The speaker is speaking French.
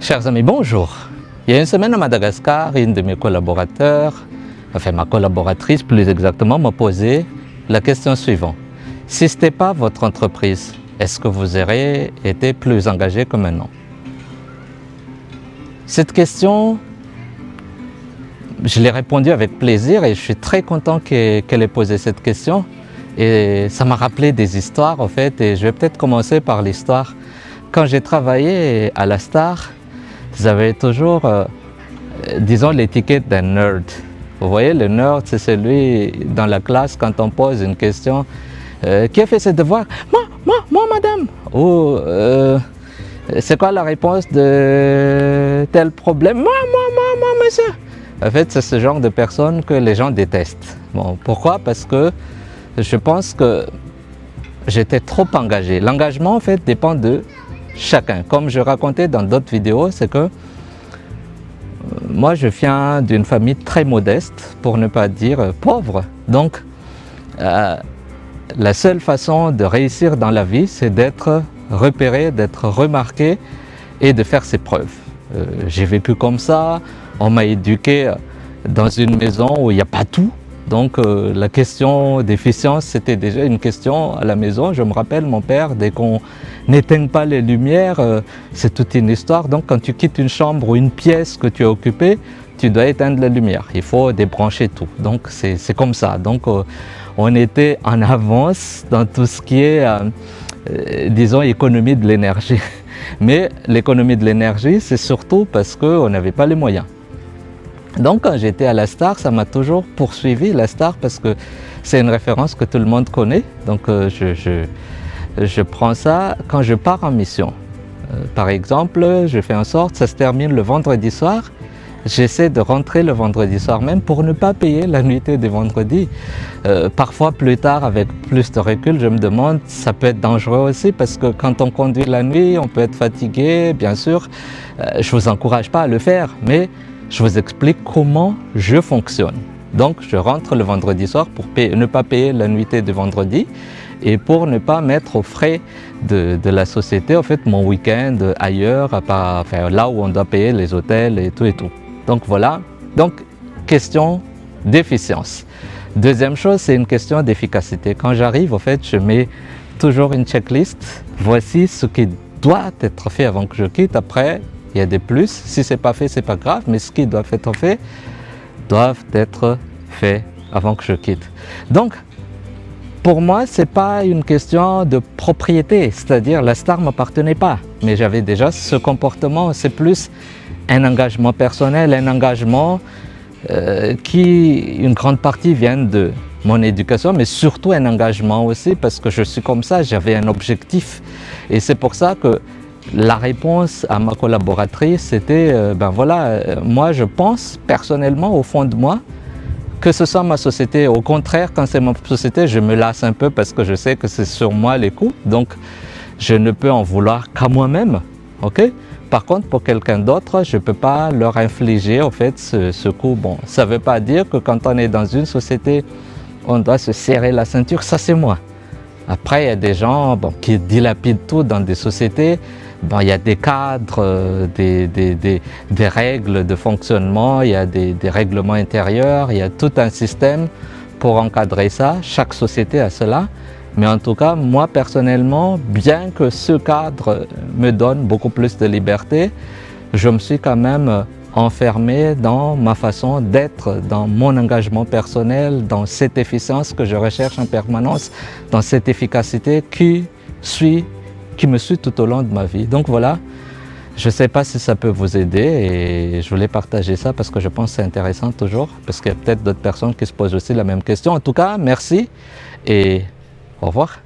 Chers amis, bonjour. Il y a une semaine à Madagascar, une de mes collaborateurs, enfin ma collaboratrice plus exactement, m'a posé la question suivante. Si ce n'était pas votre entreprise, est-ce que vous auriez été plus engagé que maintenant? Cette question, je l'ai répondu avec plaisir et je suis très content qu'elle ait posé cette question. Et ça m'a rappelé des histoires en fait, et je vais peut-être commencer par l'histoire. Quand j'ai travaillé à la Star, j'avais toujours, disons, l'étiquette d'un nerd. Vous voyez, le nerd, c'est celui dans la classe, quand on pose une question, qui a fait ses devoirs? Moi, madame. Ou, c'est quoi la réponse de tel problème? Moi, monsieur. En fait, c'est ce genre de personne que les gens détestent. Bon, pourquoi? Parce que je pense que j'étais trop engagé. L'engagement, en fait, dépend de chacun. Comme je racontais dans d'autres vidéos, c'est que moi, je viens d'une famille très modeste, pour ne pas dire pauvre. Donc, la seule façon de réussir dans la vie, c'est d'être repéré, d'être remarqué et de faire ses preuves. J'ai vécu comme ça, on m'a éduqué dans une maison où il n'y a pas tout. Donc la question d'efficience, c'était déjà une question à la maison. Je me rappelle, mon père, dès qu'on n'éteint pas les lumières, c'est toute une histoire. Donc quand tu quittes une chambre ou une pièce que tu as occupée, tu dois éteindre la lumière. Il faut débrancher tout. Donc c'est comme ça. Donc on était en avance dans tout ce qui est, disons, économie de l'énergie. Mais l'économie de l'énergie, c'est surtout parce qu'on n'avait pas les moyens. Donc quand j'étais à la Star, ça m'a toujours poursuivi, la Star, parce que c'est une référence que tout le monde connaît. Donc je prends ça quand je pars en mission. Par exemple, je fais en sorte, ça se termine le vendredi soir, j'essaie de rentrer le vendredi soir même pour ne pas payer la nuitée du vendredi. Parfois plus tard, avec plus de recul, je me demande, ça peut être dangereux aussi, parce que quand on conduit la nuit, on peut être fatigué, bien sûr. Je ne vous encourage pas à le faire, mais je vous explique comment je fonctionne. Donc, je rentre le vendredi soir pour ne pas payer la nuitée de vendredi et pour ne pas mettre aux frais de la société, en fait, mon week-end ailleurs, enfin, là où on doit payer les hôtels et tout et tout. Donc, voilà. Donc, question d'efficience. Deuxième chose, c'est une question d'efficacité. Quand j'arrive, en fait, je mets toujours une checklist. Voici ce qui doit être fait avant que je quitte. Après, il y a des plus, si ce n'est pas fait, ce n'est pas grave, mais ce qui doit être fait, doivent être fait avant que je quitte. Donc, pour moi, ce n'est pas une question de propriété, c'est-à-dire la Star ne m'appartenait pas, mais j'avais déjà ce comportement, c'est plus un engagement personnel, un engagement qui, une grande partie vient de mon éducation, mais surtout un engagement aussi, parce que je suis comme ça, j'avais un objectif, et c'est pour ça que la réponse à ma collaboratrice, c'était, ben voilà, moi je pense personnellement au fond de moi que ce soit ma société. Au contraire, quand c'est ma société, je me lasse un peu parce que je sais que c'est sur moi les coups, donc je ne peux en vouloir qu'à moi-même, ok? Par contre, pour quelqu'un d'autre, je ne peux pas leur infliger en fait ce coup. Bon, ça ne veut pas dire que quand on est dans une société, on doit se serrer la ceinture, ça c'est moi. Après, il y a des gens qui dilapident tout dans des sociétés. Bon, il y a des cadres, des règles de fonctionnement, il y a des règlements intérieurs, il y a tout un système pour encadrer ça. Chaque société a cela. Mais en tout cas, moi personnellement, bien que ce cadre me donne beaucoup plus de liberté, je me suis quand même enfermé dans ma façon d'être, dans mon engagement personnel, dans cette efficience que je recherche en permanence, dans cette efficacité qui me suit tout au long de ma vie. Donc voilà, je ne sais pas si ça peut vous aider et je voulais partager ça parce que je pense que c'est intéressant toujours, parce qu'il y a peut-être d'autres personnes qui se posent aussi la même question. En tout cas, merci et au revoir.